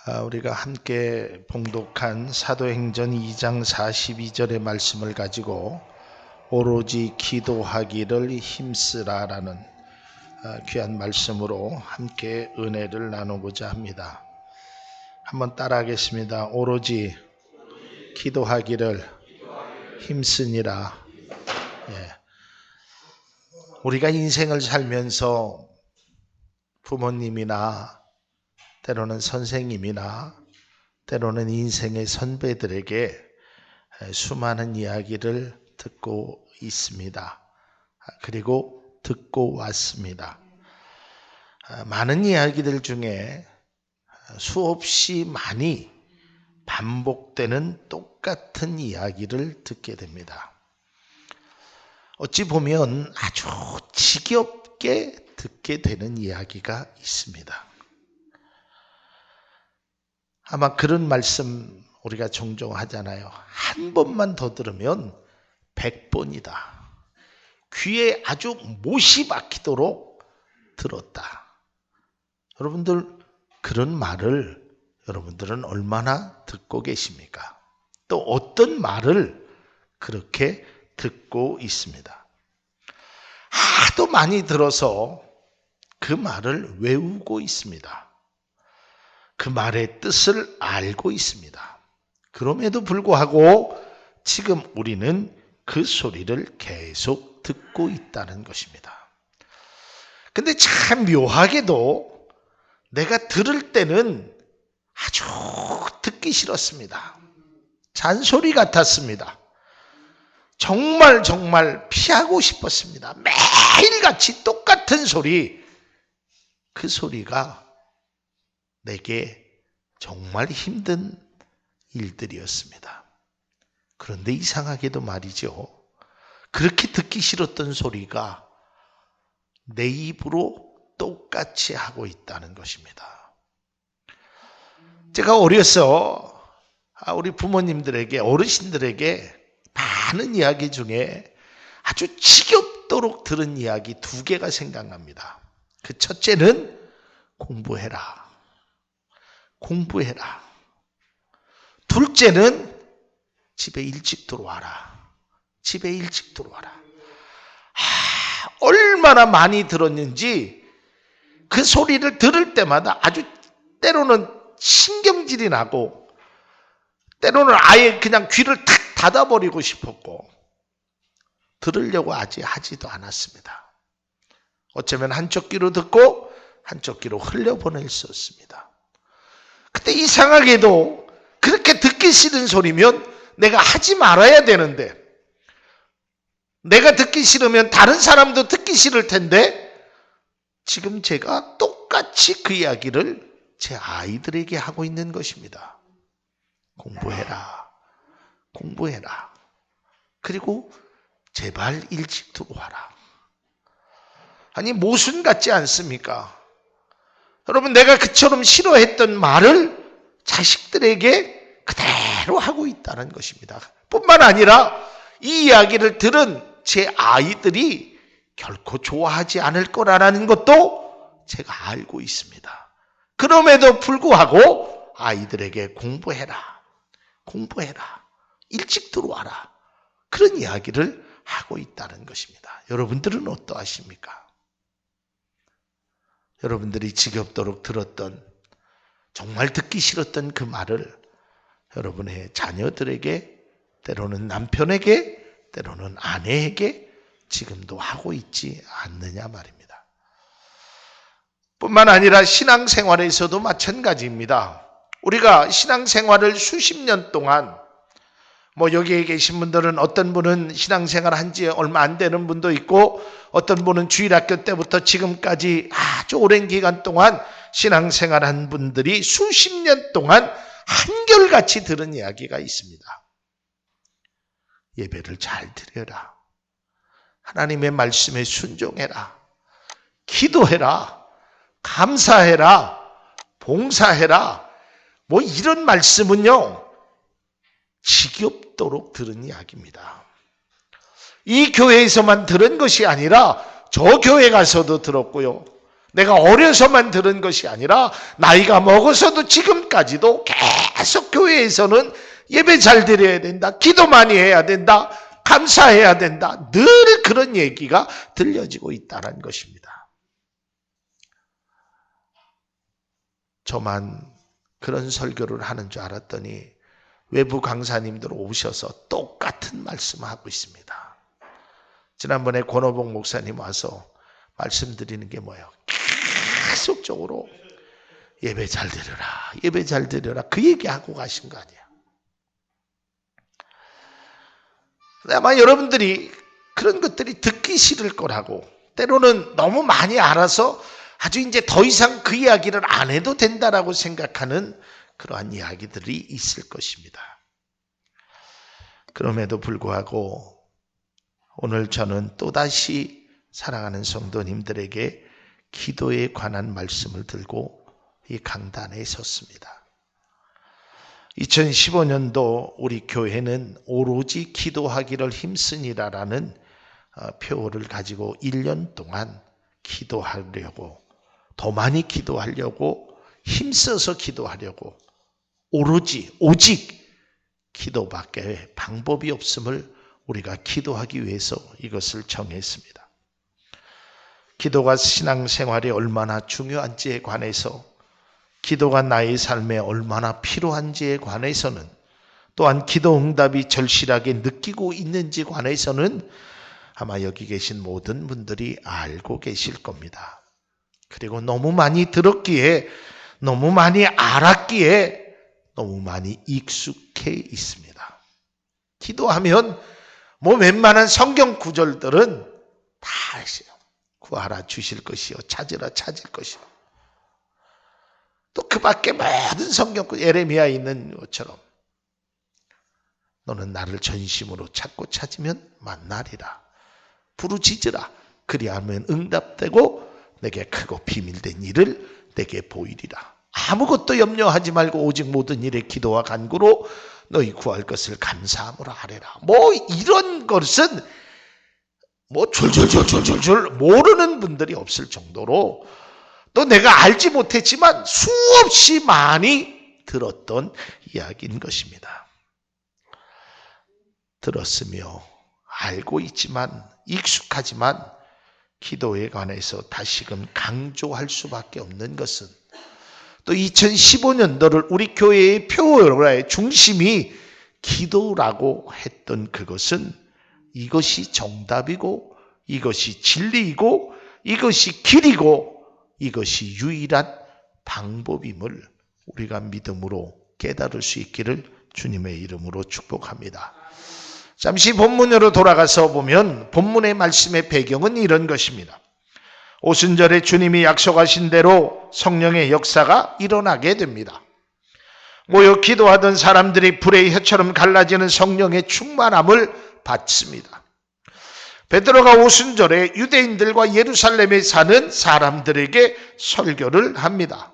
우리가 함께 봉독한 사도행전 2장 42절의 말씀을 가지고 오로지 기도하기를 힘쓰라라는 귀한 말씀으로 함께 은혜를 나누고자 합니다. 한번 따라하겠습니다. 오로지 기도하기를 힘쓰니라. 우리가 인생을 살면서 부모님이나 때로는 선생님이나 때로는 인생의 선배들에게 수많은 이야기를 듣고 있습니다. 그리고 듣고 왔습니다. 많은 이야기들 중에 수없이 많이 반복되는 똑같은 이야기를 듣게 됩니다. 어찌 보면 아주 지겹게 듣게 되는 이야기가 있습니다. 아마 그런 말씀 우리가 종종 하잖아요. 한 번만 더 들으면 100번이다. 귀에 아주 못이 박히도록 들었다. 여러분들 그런 말을 여러분들은 얼마나 듣고 계십니까? 또 어떤 말을 그렇게 듣고 있습니다. 하도 많이 들어서 그 말을 외우고 있습니다. 그 말의 뜻을 알고 있습니다. 그럼에도 불구하고 지금 우리는 그 소리를 계속 듣고 있다는 것입니다. 근데 참 묘하게도 내가 들을 때는 아주 듣기 싫었습니다. 잔소리 같았습니다. 정말 피하고 싶었습니다. 매일같이 똑같은 소리, 그 소리가 내게 정말 힘든 일들이었습니다. 그런데 이상하게도 말이죠. 그렇게 듣기 싫었던 소리가 내 입으로 똑같이 하고 있다는 것입니다. 제가 어려서 우리 부모님들에게, 어르신들에게 많은 이야기 중에 아주 지겹도록 들은 이야기 2개가 생각납니다. 그 첫째는 공부해라. 둘째는 집에 일찍 들어와라. 얼마나 많이 들었는지 그 소리를 들을 때마다 아주 때로는 신경질이 나고 때로는 아예 그냥 귀를 탁 닫아버리고 싶었고 들으려고 아직 하지도 않았습니다. 어쩌면 한쪽 귀로 듣고 한쪽 귀로 흘려보낼 수 없습니다. 근데 이상하게도 그렇게 듣기 싫은 소리면 내가 하지 말아야 되는데, 내가 듣기 싫으면 다른 사람도 듣기 싫을 텐데 지금 제가 똑같이 그 이야기를 제 아이들에게 하고 있는 것입니다. 공부해라. 그리고 제발 일찍 들어와라. 아니 모순 같지 않습니까? 여러분, 내가 그처럼 싫어했던 말을 자식들에게 그대로 하고 있다는 것입니다. 뿐만 아니라 이 이야기를 들은 제 아이들이 결코 좋아하지 않을 거라는 것도 제가 알고 있습니다. 그럼에도 불구하고 아이들에게 공부해라. 일찍 들어와라. 그런 이야기를 하고 있다는 것입니다. 여러분들은 어떠하십니까? 여러분들이 지겹도록 들었던, 정말 듣기 싫었던 그 말을 여러분의 자녀들에게, 때로는 남편에게, 때로는 아내에게 지금도 하고 있지 않느냐 말입니다. 뿐만 아니라 신앙생활에서도 마찬가지입니다. 우리가 신앙생활을 수십 년 동안, 여기에 계신 분들은 어떤 분은 신앙생활 한 지 얼마 안 되는 분도 있고 어떤 분은 주일학교 때부터 지금까지 아주 오랜 기간 동안 신앙생활한 분들이 수십 년 동안 한결같이 들은 이야기가 있습니다. 예배를 잘 드려라. 하나님의 말씀에 순종해라. 기도해라. 감사해라. 봉사해라. 이런 말씀은요, 지겹도록 들은 이야기입니다. 이 교회에서만 들은 것이 아니라 저 교회 가서도 들었고요. 내가 어려서만 들은 것이 아니라 나이가 먹어서도 지금까지도 계속 교회에서는 예배 잘 드려야 된다, 기도 많이 해야 된다, 감사해야 된다, 늘 그런 얘기가 들려지고 있다는 것입니다. 저만 그런 설교를 하는 줄 알았더니 외부 강사님들 오셔서 똑같은 말씀하고 있습니다. 지난번에 권호복 목사님 와서 말씀드리는 게 뭐예요? 계속적으로 예배 잘 드려라, 예배 잘 드려라, 그 얘기하고 가신 거 아니에요. 아마 여러분들이 그런 것들이 듣기 싫을 거라고, 때로는 너무 많이 알아서 아주 이제 더 이상 그 이야기를 안 해도 된다라고 생각하는 그러한 이야기들이 있을 것입니다. 그럼에도 불구하고 오늘 저는 또다시 사랑하는 성도님들에게 기도에 관한 말씀을 들고 이 강단에 섰습니다. 2015년도 우리 교회는 오로지 기도하기를 힘쓰니라라는 표어를 가지고 1년 동안 기도하려고, 더 많이 기도하려고, 힘써서 기도하려고, 오직 기도밖에 방법이 없음을 우리가 기도하기 위해서 이것을 정했습니다. 기도가 신앙생활에 얼마나 중요한지에 관해서, 기도가 나의 삶에 얼마나 필요한지에 관해서는, 또한 기도 응답이 절실하게 느끼고 있는지에 관해서는 아마 여기 계신 모든 분들이 알고 계실 겁니다. 그리고 너무 많이 들었기에, 너무 많이 알았기에 너무 많이 익숙해 있습니다. 기도하면 뭐 웬만한 성경 구절들은 다 아시죠. 구하라 주실 것이요, 찾으라 찾을 것이요. 또 그 밖에 모든 성경구, 예레미야에 있는 것처럼 너는 나를 전심으로 찾고 찾으면 만나리라. 부르짖으라. 그리하면 응답되고 내게 크고 비밀된 일을 내게 보이리라. 아무것도 염려하지 말고 오직 모든 일에 기도와 간구로 너희 구할 것을 감사함으로 하래라. 뭐 이런 것은 뭐 줄줄줄줄줄 모르는 분들이 없을 정도로, 또 내가 알지 못했지만 수없이 많이 들었던 이야기인 것입니다. 들었으며 알고 있지만, 익숙하지만 기도에 관해서 다시금 강조할 수밖에 없는 것은, 또 2015년도를 우리 교회의 표어의 중심이 기도라고 했던 그것은, 이것이 정답이고, 이것이 진리이고, 이것이 길이고, 이것이 유일한 방법임을 우리가 믿음으로 깨달을 수 있기를 주님의 이름으로 축복합니다. 잠시 본문으로 돌아가서 보면 본문의 말씀의 배경은 이런 것입니다. 오순절에 주님이 약속하신 대로 성령의 역사가 일어나게 됩니다. 모여 기도하던 사람들이 불의 혀처럼 갈라지는 성령의 충만함을 받습니다. 베드로가 오순절에 유대인들과 예루살렘에 사는 사람들에게 설교를 합니다.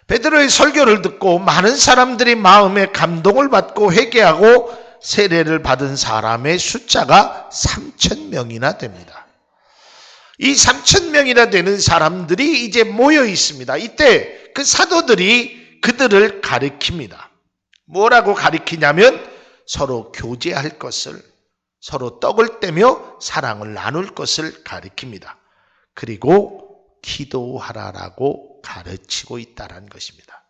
베드로의 설교를 듣고 많은 사람들이 마음에 감동을 받고 회개하고 세례를 받은 사람의 숫자가 3,000명이나 됩니다. 이 3,000명이나 되는 사람들이 이제 모여 있습니다. 이때 그 사도들이 그들을 가리킵니다. 뭐라고 가리키냐면 서로 교제할 것을, 서로 떡을 떼며 사랑을 나눌 것을 가리킵니다. 그리고 기도하라라고 가르치고 있다는 것입니다.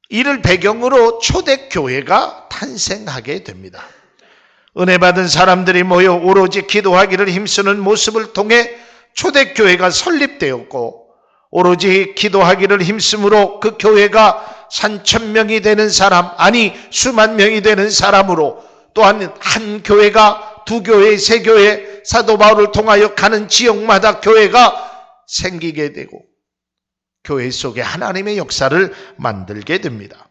이를 배경으로 초대교회가 탄생하게 됩니다. 은혜 받은 사람들이 모여 오로지 기도하기를 힘쓰는 모습을 통해 초대교회가 설립되었고, 오로지 기도하기를 힘쓰므로 그 교회가 3,000명이 되는 사람, 아니 수만 명이 되는 사람으로, 또한 한 교회가 두 교회, 세 교회, 사도 바울을 통하여 가는 지역마다 교회가 생기게 되고, 교회 속에 하나님의 역사를 만들게 됩니다.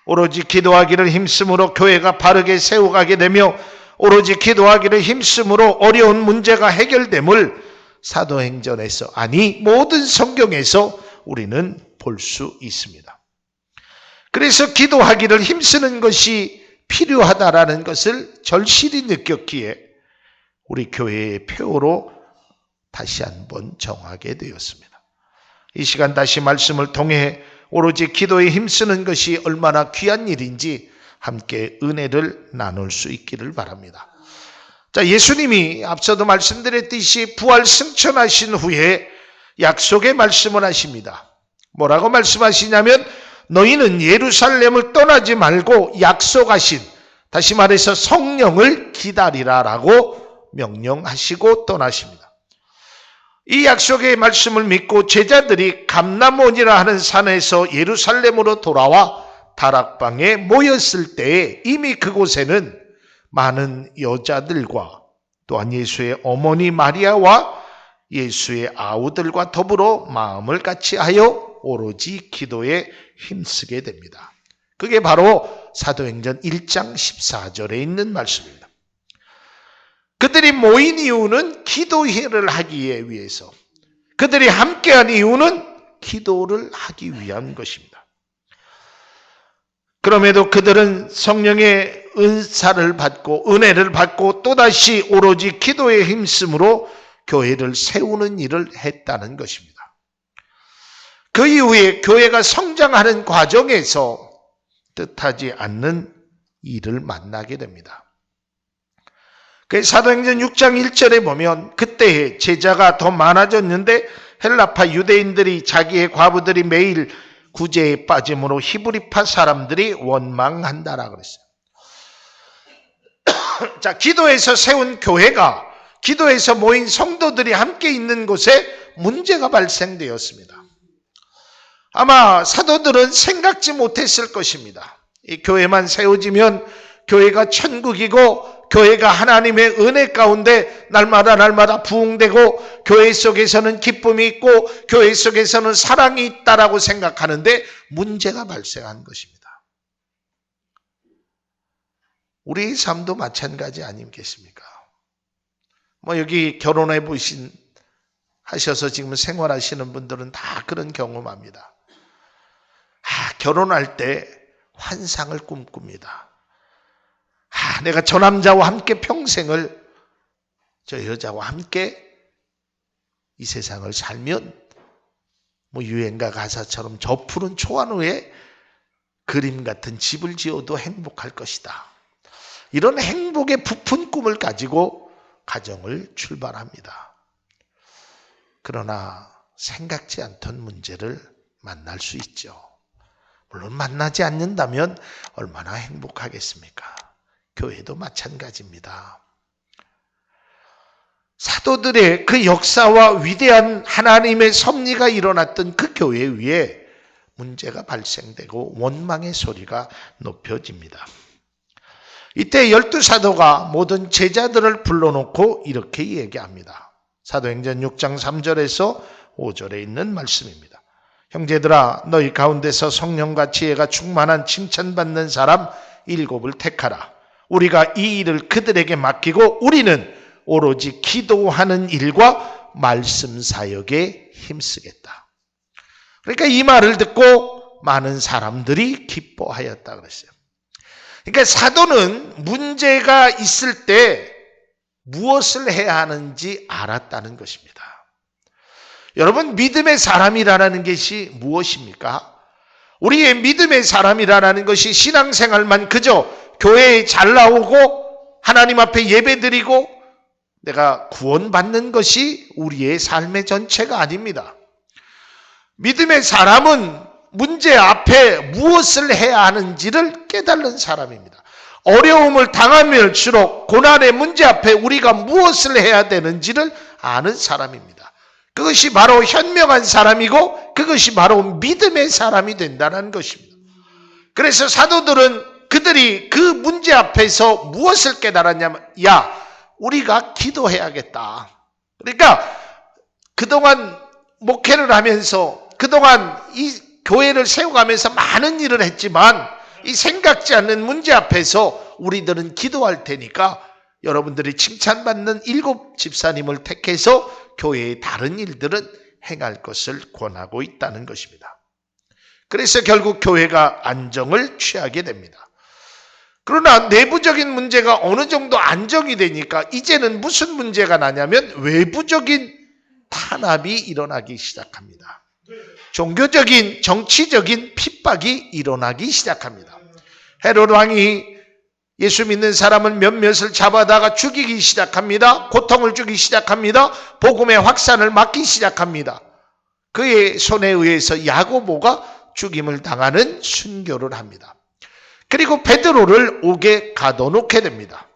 오로지 기도하기를 힘쓰므로 교회가 바르게 세워가게 되며, 오로지 기도하기를 힘쓰므로 어려운 문제가 해결됨을 사도행전에서, 아니 모든 성경에서 우리는 볼 수 있습니다. 그래서 기도하기를 힘쓰는 것이 필요하다라는 것을 절실히 느꼈기에 우리 교회의 표어로 다시 한번 정하게 되었습니다. 이 시간 다시 말씀을 통해 오로지 기도에 힘쓰는 것이 얼마나 귀한 일인지 함께 은혜를 나눌 수 있기를 바랍니다. 자, 예수님이 앞서도 말씀드렸듯이 부활 승천하신 후에 약속의 말씀을 하십니다. 뭐라고 말씀하시냐면 너희는 예루살렘을 떠나지 말고 약속하신, 다시 말해서 성령을 기다리라라고 명령하시고 떠나십니다. 이 약속의 말씀을 믿고 제자들이 감람원이라 하는 산에서 예루살렘으로 돌아와 다락방에 모였을 때에 이미 그곳에는 많은 여자들과 또한 예수의 어머니 마리아와 예수의 아우들과 더불어 마음을 같이하여 오로지 기도에 힘쓰게 됩니다. 그게 바로 사도행전 1장 14절에 있는 말씀입니다. 그들이 모인 이유는 기도회를 하기 위해서, 그들이 함께한 이유는 기도를 하기 위한 것입니다. 그럼에도 그들은 성령의 은사를 받고 은혜를 받고 또다시 오로지 기도에 힘쓰므로 교회를 세우는 일을 했다는 것입니다. 그 이후에 교회가 성장하는 과정에서 뜻하지 않는 일을 만나게 됩니다. 그 사도행전 6장 1절에 보면 그때에 제자가 더 많아졌는데 헬라파 유대인들이 자기의 과부들이 매일 구제에 빠짐으로 히브리파 사람들이 원망한다라 그랬어요. 자, 기도에서 세운 교회가, 기도에서 모인 성도들이 함께 있는 곳에 문제가 발생되었습니다. 아마 사도들은 생각지 못했을 것입니다. 이 교회만 세워지면 교회가 천국이고 교회가 하나님의 은혜 가운데 날마다 부흥되고 교회 속에서는 기쁨이 있고 교회 속에서는 사랑이 있다라고 생각하는데 문제가 발생한 것입니다. 우리 삶도 마찬가지 아니겠습니까? 여기 결혼해 보신 하셔서 지금 생활하시는 분들은 다 그런 경험합니다. 결혼할 때 환상을 꿈꿉니다. 내가 저 남자와 함께 평생을, 저 여자와 함께 이 세상을 살면 유행가 가사처럼 저 푸른 초원 위에 그림 같은 집을 지어도 행복할 것이다. 이런 행복의 부푼 꿈을 가지고 가정을 출발합니다. 그러나 생각지 않던 문제를 만날 수 있죠. 물론 만나지 않는다면 얼마나 행복하겠습니까? 교회도 마찬가지입니다. 사도들의 그 역사와 위대한 하나님의 섭리가 일어났던 그 교회 위에 문제가 발생되고 원망의 소리가 높여집니다. 이때 12사도가 모든 제자들을 불러놓고 이렇게 얘기합니다. 사도행전 6장 3절에서 5절에 있는 말씀입니다. 형제들아, 너희 가운데서 성령과 지혜가 충만한 칭찬받는 사람 7을 택하라. 우리가 이 일을 그들에게 맡기고 우리는 오로지 기도하는 일과 말씀 사역에 힘쓰겠다. 그러니까 이 말을 듣고 많은 사람들이 기뻐하였다 그랬어요. 그러니까 사도는 문제가 있을 때 무엇을 해야 하는지 알았다는 것입니다. 여러분, 믿음의 사람이라는 것이 무엇입니까? 우리의 믿음의 사람이라는 것이 신앙생활만 그저 교회에 잘 나오고 하나님 앞에 예배드리고 내가 구원받는 것이 우리의 삶의 전체가 아닙니다. 믿음의 사람은 문제 앞에 무엇을 해야 하는지를 깨달는 사람입니다. 어려움을 당하면일수록 고난의 문제 앞에 우리가 무엇을 해야 되는지를 아는 사람입니다. 그것이 바로 현명한 사람이고 그것이 바로 믿음의 사람이 된다는 것입니다. 그래서 사도들은 그들이 그 문제 앞에서 무엇을 깨달았냐면, 우리가 기도해야겠다. 그러니까 그동안 목회를 하면서 그동안 이 교회를 세워가면서 많은 일을 했지만 이 생각지 않는 문제 앞에서 우리들은 기도할 테니까 여러분들이 칭찬받는 7 집사님을 택해서 교회의 다른 일들은 행할 것을 권하고 있다는 것입니다. 그래서 결국 교회가 안정을 취하게 됩니다. 그러나 내부적인 문제가 어느 정도 안정이 되니까 이제는 무슨 문제가 나냐면 외부적인 탄압이 일어나기 시작합니다. 종교적인, 정치적인 핍박이 일어나기 시작합니다. 헤롯 왕이 예수 믿는 사람을 몇몇을 잡아다가 죽이기 시작합니다. 고통을 주기 시작합니다. 복음의 확산을 막기 시작합니다. 그의 손에 의해서 야고보가 죽임을 당하는 순교를 합니다. 그리고 베드로를 옥에 가둬놓게 됩니다.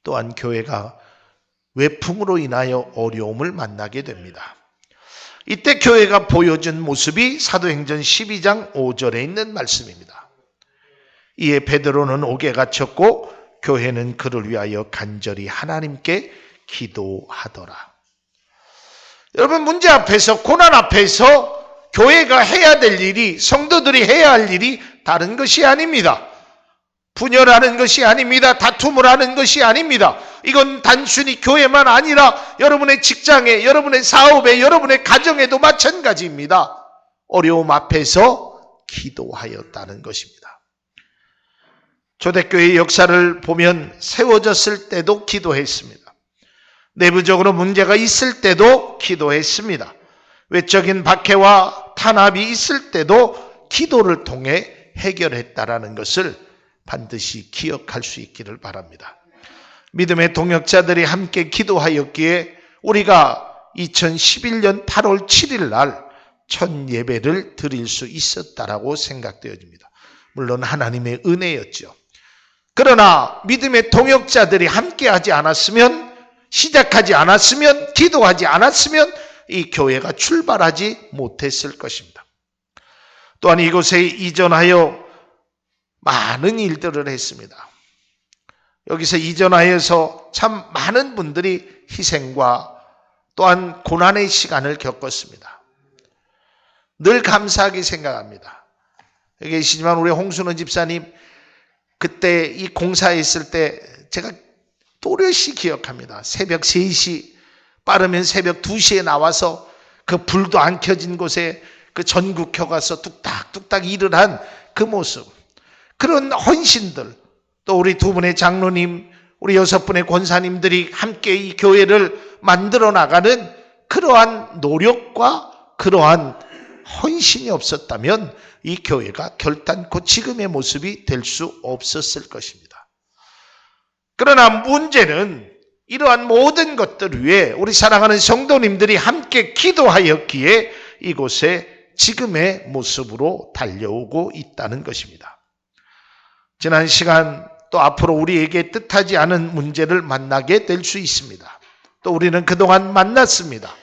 또한 교회가 외풍으로 인하여 어려움을 만나게 됩니다. 이때 교회가 보여준 모습이 사도행전 12장 5절에 있는 말씀입니다. 이에 베드로는 옥에 갇혔고 교회는 그를 위하여 간절히 하나님께 기도하더라. 여러분, 문제 앞에서, 고난 앞에서 교회가 해야 될 일이, 성도들이 해야 할 일이 다른 것이 아닙니다. 분열하는 것이 아닙니다. 다툼을 하는 것이 아닙니다. 이건 단순히 교회만 아니라 여러분의 직장에, 여러분의 사업에, 여러분의 가정에도 마찬가지입니다. 어려움 앞에서 기도하였다는 것입니다. 초대교회의 역사를 보면 세워졌을 때도 기도했습니다. 내부적으로 문제가 있을 때도 기도했습니다. 외적인 박해와 탄압이 있을 때도 기도를 통해 해결했다라는 것을 반드시 기억할 수 있기를 바랍니다. 믿음의 동역자들이 함께 기도하였기에 우리가 2011년 8월 7일 날 첫 예배를 드릴 수 있었다라고 생각되어집니다. 물론 하나님의 은혜였죠. 그러나 믿음의 동역자들이 함께하지 않았으면, 시작하지 않았으면, 기도하지 않았으면 이 교회가 출발하지 못했을 것입니다. 또한 이곳에 이전하여 많은 일들을 했습니다. 여기서 이전하여서 참 많은 분들이 희생과 또한 고난의 시간을 겪었습니다. 늘 감사하게 생각합니다. 여기 계시지만 우리 홍순호 집사님 그때 이 공사했을 때 제가 또렷이 기억합니다. 새벽 3시, 빠르면 새벽 2시에 나와서 그 불도 안 켜진 곳에 그 전구 켜가서 뚝딱뚝딱 일을 한 그 모습, 그런 헌신들, 또 우리 2분의 장로님, 우리 6분의 권사님들이 함께 이 교회를 만들어 나가는 그러한 노력과 그러한 헌신이 없었다면 이 교회가 결단코 지금의 모습이 될 수 없었을 것입니다. 그러나 문제는 이러한 모든 것들 위에 우리 사랑하는 성도님들이 함께 기도하였기에 이곳에 지금의 모습으로 달려오고 있다는 것입니다. 지난 시간 또 앞으로 우리에게 뜻하지 않은 문제를 만나게 될 수 있습니다. 또 우리는 그동안 만났습니다.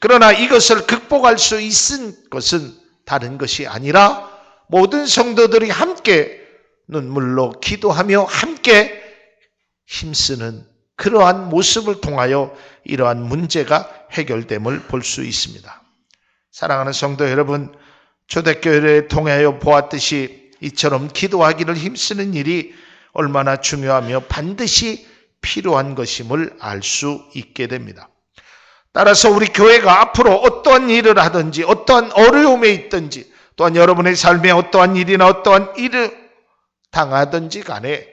그러나 이것을 극복할 수 있은 것은 다른 것이 아니라 모든 성도들이 함께 눈물로 기도하며 함께 힘쓰는 그러한 모습을 통하여 이러한 문제가 해결됨을 볼 수 있습니다. 사랑하는 성도 여러분, 초대교회를 통하여 보았듯이 이처럼 기도하기를 힘쓰는 일이 얼마나 중요하며 반드시 필요한 것임을 알 수 있게 됩니다. 따라서 우리 교회가 앞으로 어떠한 일을 하든지 어떠한 어려움에 있든지 또한 여러분의 삶에 어떠한 일이나 어떠한 일을 당하든지 간에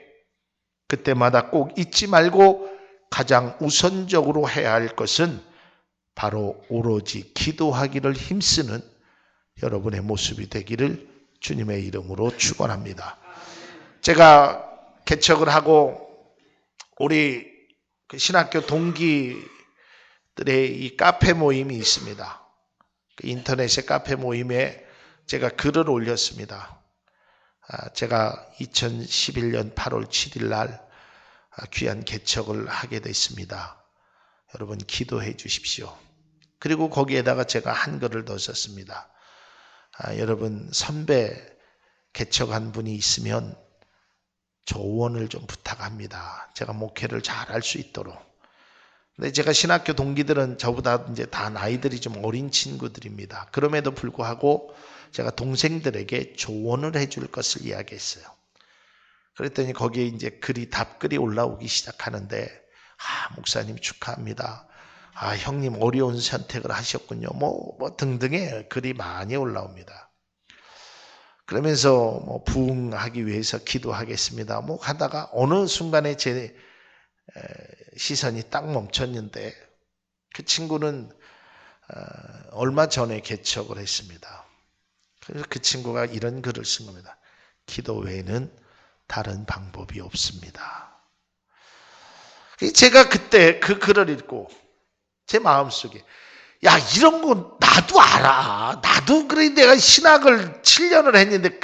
그때마다 꼭 잊지 말고 가장 우선적으로 해야 할 것은 바로 오로지 기도하기를 힘쓰는 여러분의 모습이 되기를 주님의 이름으로 축원합니다. 제가 개척을 하고 우리 신학교 동기들의 이 카페 모임이 있습니다. 인터넷의 카페 모임에 제가 글을 올렸습니다. 제가 2011년 8월 7일 날 귀한 개척을 하게 됐습니다. 여러분 기도해 주십시오. 그리고 거기에다가 제가 한글을 넣었습니다. 여러분 선배 개척한 분이 있으면 조언을 좀 부탁합니다. 제가 목회를 잘 할 수 있도록. 근데 제가 신학교 동기들은 저보다 이제 다 나이들이 좀 어린 친구들입니다. 그럼에도 불구하고 제가 동생들에게 조언을 해줄 것을 이야기했어요. 그랬더니 거기에 이제 답글이 올라오기 시작하는데, 목사님 축하합니다. 형님 어려운 선택을 하셨군요. 뭐 등등의 글이 많이 올라옵니다. 그러면서 부흥하기 위해서 기도하겠습니다. 하다가 어느 순간에 제 시선이 딱 멈췄는데 그 친구는 얼마 전에 개척을 했습니다. 그래서 그 친구가 이런 글을 쓴 겁니다. 기도 외에는 다른 방법이 없습니다. 제가 그때 그 글을 읽고 제 마음속에 야, 이런 거 나도 알아. 나도 그래 내가 신학을 7년을 했는데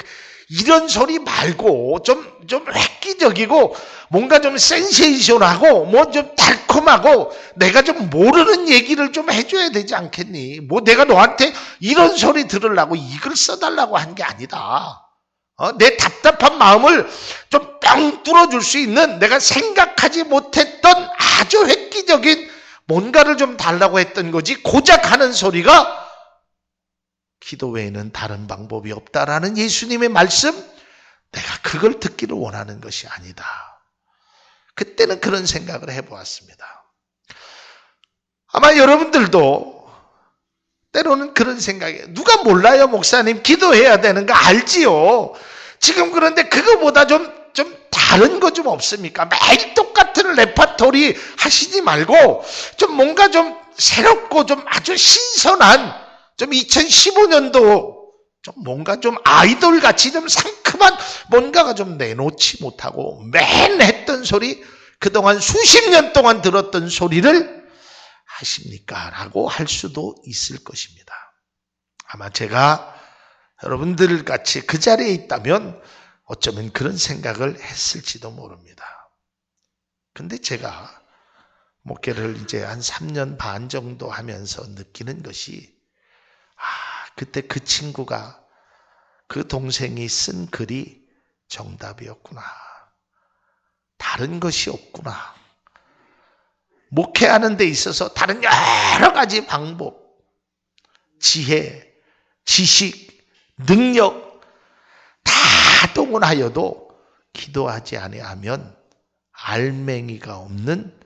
이런 소리 말고 좀 획기적이고 뭔가 좀 센세이션하고 뭐 좀 달콤하고 내가 좀 모르는 얘기를 좀 해줘야 되지 않겠니? 뭐 내가 너한테 이런 소리 들으려고 이글 써달라고 한 게 아니다. 내 답답한 마음을 좀 뻥 뚫어줄 수 있는 내가 생각하지 못했던 아주 획기적인 뭔가를 좀 달라고 했던 거지 고작 하는 소리가 기도 외에는 다른 방법이 없다라는 예수님의 말씀, 내가 그걸 듣기를 원하는 것이 아니다. 그때는 그런 생각을 해보았습니다. 아마 여러분들도 때로는 그런 생각이 누가 몰라요 목사님 기도해야 되는 거 알지요. 지금 그런데 그거보다 좀 다른 거 좀 없습니까? 매일 똑같은 레파토리 하시지 말고 좀 뭔가 좀 새롭고 좀 아주 신선한 좀 2015년도 좀 뭔가 좀 아이돌같이 좀 상큼한 뭔가가 좀 내놓지 못하고 맨 했던 소리 그동안 수십 년 동안 들었던 소리를 하십니까? 라고 할 수도 있을 것입니다. 아마 제가 여러분들 같이 그 자리에 있다면 어쩌면 그런 생각을 했을지도 모릅니다. 근데 제가 목회를 이제 한 3년 반 정도 하면서 느끼는 것이 그때 그 친구가 그 동생이 쓴 글이 정답이었구나. 다른 것이 없구나. 목회하는 데 있어서 다른 여러 가지 방법, 지혜, 지식, 능력 다 동원하여도 기도하지 아니하면 알맹이가 없는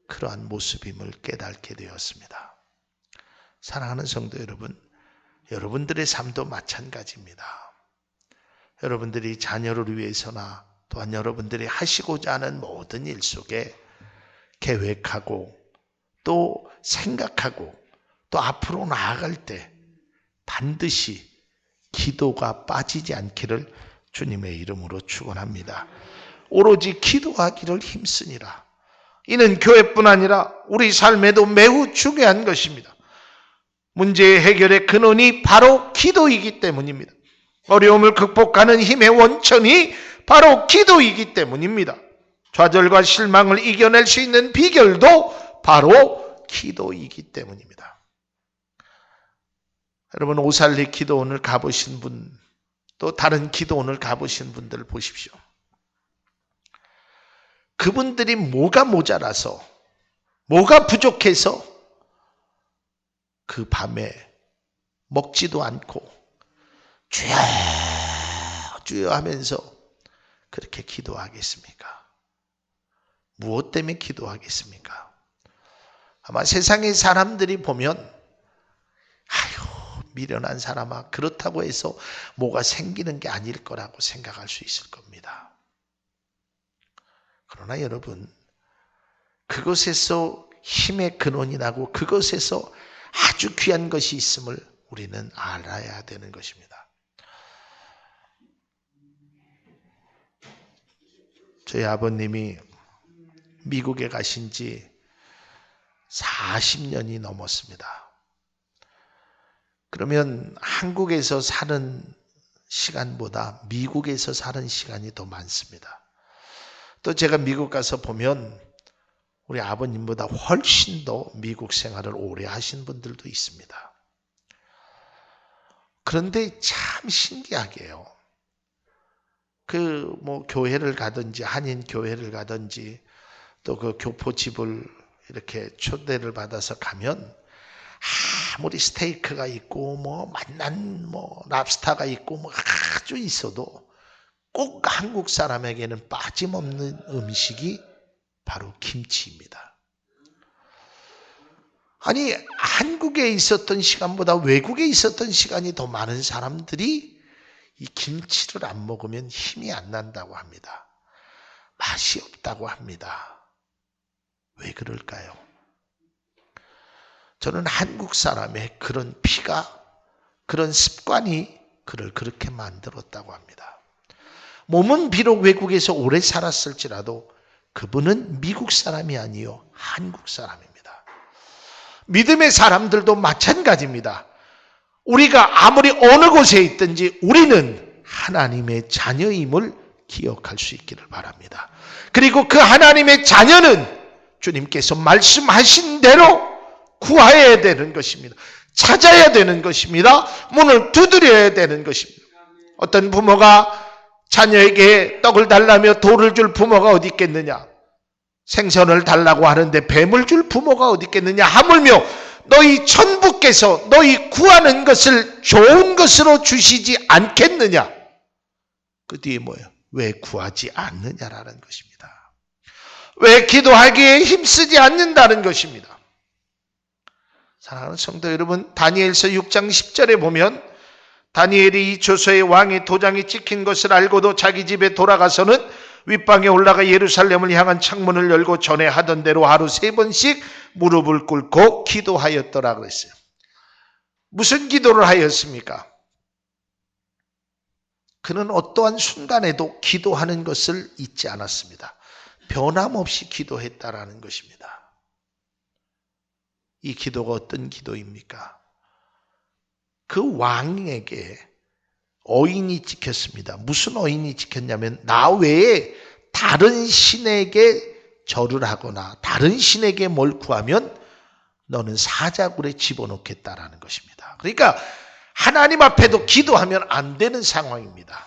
그러한 모습임을 깨닫게 되었습니다. 사랑하는 성도 여러분, 여러분들의 삶도 마찬가지입니다. 여러분들이 자녀를 위해서나 또한 여러분들이 하시고자 하는 모든 일 속에 계획하고 또 생각하고 또 앞으로 나아갈 때 반드시 기도가 빠지지 않기를 주님의 이름으로 축원합니다. 오로지 기도하기를 힘쓰니라. 이는 교회뿐 아니라 우리 삶에도 매우 중요한 것입니다. 문제의 해결의 근원이 바로 기도이기 때문입니다. 어려움을 극복하는 힘의 원천이 바로 기도이기 때문입니다. 좌절과 실망을 이겨낼 수 있는 비결도 바로 기도이기 때문입니다. 여러분 오살리 기도원을 가보신 분, 또 다른 기도원을 가보신 분들 보십시오. 그분들이 뭐가 모자라서, 뭐가 부족해서 그 밤에 먹지도 않고 주여 주여 하면서 그렇게 기도하겠습니까? 무엇 때문에 기도하겠습니까? 아마 세상의 사람들이 보면 아유 미련한 사람아 그렇다고 해서 뭐가 생기는 게 아닐 거라고 생각할 수 있을 겁니다. 그러나 여러분 그것에서 힘의 근원이 나고 그것에서 아주 귀한 것이 있음을 우리는 알아야 되는 것입니다. 저희 아버님이 미국에 가신 지 40년이 넘었습니다. 그러면 한국에서 사는 시간보다 미국에서 사는 시간이 더 많습니다. 또 제가 미국 가서 보면 우리 아버님보다 훨씬 더 미국 생활을 오래 하신 분들도 있습니다. 그런데 참 신기하게요. 교회를 가든지 한인 교회를 가든지 또 그 교포집을 이렇게 초대를 받아서 가면 아무리 스테이크가 있고 맛난 랍스타가 있고 아주 있어도 꼭 한국 사람에게는 빠짐없는 음식이 바로 김치입니다. 아니 한국에 있었던 시간보다 외국에 있었던 시간이 더 많은 사람들이 이 김치를 안 먹으면 힘이 안 난다고 합니다. 맛이 없다고 합니다. 왜 그럴까요? 저는 한국 사람의 그런 피가, 그런 습관이 그를 그렇게 만들었다고 합니다. 몸은 비록 외국에서 오래 살았을지라도 그분은 미국 사람이 아니요 한국 사람입니다. 믿음의 사람들도 마찬가지입니다. 우리가 아무리 어느 곳에 있든지 우리는 하나님의 자녀임을 기억할 수 있기를 바랍니다. 그리고 그 하나님의 자녀는 주님께서 말씀하신 대로 구해야 되는 것입니다. 찾아야 되는 것입니다. 문을 두드려야 되는 것입니다. 어떤 부모가 자녀에게 떡을 달라며 돌을 줄 부모가 어디 있겠느냐? 생선을 달라고 하는데 뱀을 줄 부모가 어디 있겠느냐? 하물며 너희 천부께서 너희 구하는 것을 좋은 것으로 주시지 않겠느냐? 그 뒤에 뭐예요? 왜 구하지 않느냐라는 것입니다. 왜 기도하기에 힘쓰지 않는다는 것입니다. 사랑하는 성도 여러분, 다니엘서 6장 10절에 보면 다니엘이 이 조서의 왕의 도장이 찍힌 것을 알고도 자기 집에 돌아가서는 윗방에 올라가 예루살렘을 향한 창문을 열고 전에 하던 대로 하루 3번씩 무릎을 꿇고 기도하였더라 그랬어요. 무슨 기도를 하였습니까? 그는 어떠한 순간에도 기도하는 것을 잊지 않았습니다. 변함없이 기도했다라는 것입니다. 이 기도가 어떤 기도입니까? 그 왕에게 어인이 찍혔습니다. 무슨 어인이 찍혔냐면 나 외에 다른 신에게 절을 하거나 다른 신에게 뭘 구하면 너는 사자굴에 집어넣겠다라는 것입니다. 그러니까 하나님 앞에도 기도하면 안 되는 상황입니다.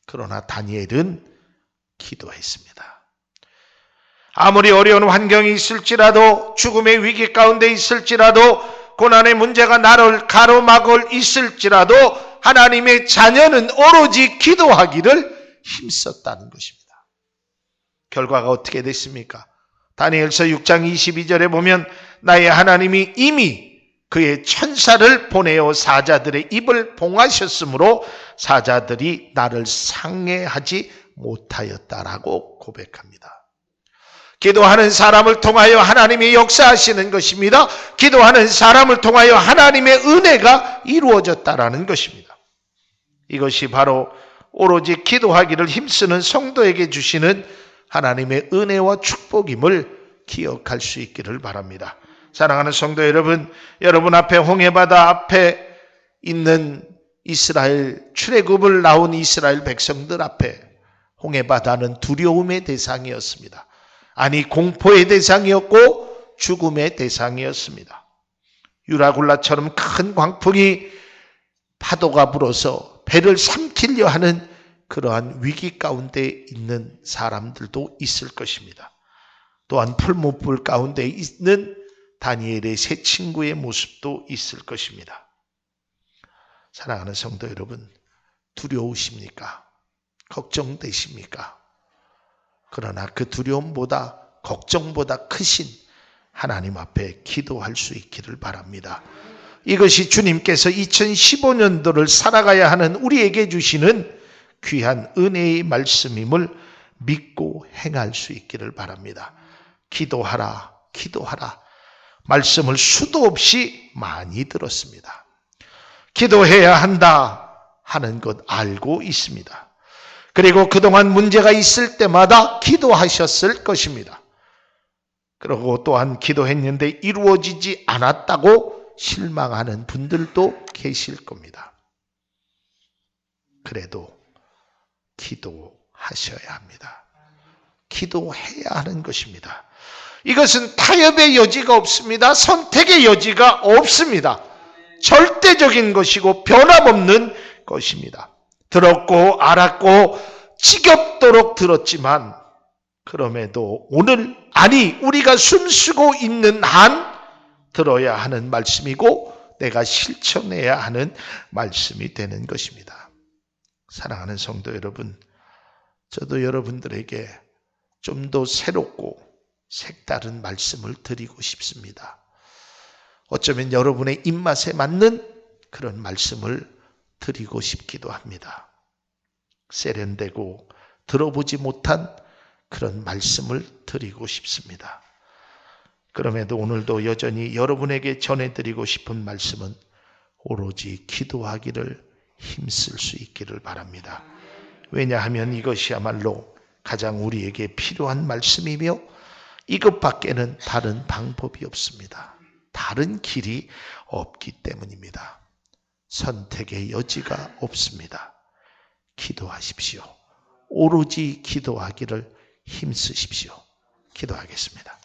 그러나 다니엘은 기도했습니다. 아무리 어려운 환경이 있을지라도, 죽음의 위기 가운데 있을지라도, 고난의 문제가 나를 가로막을 있을지라도 하나님의 자녀는 오로지 기도하기를 힘썼다는 것입니다. 결과가 어떻게 됐습니까? 다니엘서 6장 22절에 보면 나의 하나님이 이미 그의 천사를 보내어 사자들의 입을 봉하셨으므로 사자들이 나를 상해하지 못하였다라고 고백합니다. 기도하는 사람을 통하여 하나님이 역사하시는 것입니다. 기도하는 사람을 통하여 하나님의 은혜가 이루어졌다라는 것입니다. 이것이 바로 오로지 기도하기를 힘쓰는 성도에게 주시는 하나님의 은혜와 축복임을 기억할 수 있기를 바랍니다. 사랑하는 성도 여러분, 여러분 앞에 홍해바다 앞에 있는 이스라엘, 출애굽을 나온 이스라엘 백성들 앞에 홍해바다는 두려움의 대상이었습니다. 아니, 공포의 대상이었고 죽음의 대상이었습니다. 유라굴라처럼 큰 광풍이 파도가 불어서 배를 삼키려 하는 그러한 위기 가운데 있는 사람들도 있을 것입니다. 또한 풀무불 가운데 있는 다니엘의 세 친구의 모습도 있을 것입니다. 사랑하는 성도 여러분, 두려우십니까? 걱정되십니까? 그러나 그 두려움보다, 걱정보다 크신 하나님 앞에 기도할 수 있기를 바랍니다. 이것이 주님께서 2015년도를 살아가야 하는 우리에게 주시는 귀한 은혜의 말씀임을 믿고 행할 수 있기를 바랍니다. 기도하라, 기도하라. 말씀을 수도 없이 많이 들었습니다. 기도해야 한다 하는 것 알고 있습니다. 그리고 그동안 문제가 있을 때마다 기도하셨을 것입니다. 그리고 또한 기도했는데 이루어지지 않았다고 실망하는 분들도 계실 겁니다. 그래도 기도하셔야 합니다. 기도해야 하는 것입니다. 이것은 타협의 여지가 없습니다. 선택의 여지가 없습니다. 절대적인 것이고 변함없는 것입니다. 들었고 알았고 지겹도록 들었지만 그럼에도 오늘, 아니 우리가 숨쉬고 있는 한 들어야 하는 말씀이고 내가 실천해야 하는 말씀이 되는 것입니다. 사랑하는 성도 여러분, 저도 여러분들에게 좀 더 새롭고 색다른 말씀을 드리고 싶습니다. 어쩌면 여러분의 입맛에 맞는 그런 말씀을 드리고 싶기도 합니다. 세련되고 들어보지 못한 그런 말씀을 드리고 싶습니다. 그럼에도 오늘도 여전히 여러분에게 전해드리고 싶은 말씀은 오로지 기도하기를 힘쓸 수 있기를 바랍니다. 왜냐하면 이것이야말로 가장 우리에게 필요한 말씀이며 이것밖에는 다른 방법이 없습니다. 다른 길이 없기 때문입니다. 선택의 여지가 없습니다. 기도하십시오. 오로지 기도하기를 힘쓰십시오. 기도하겠습니다.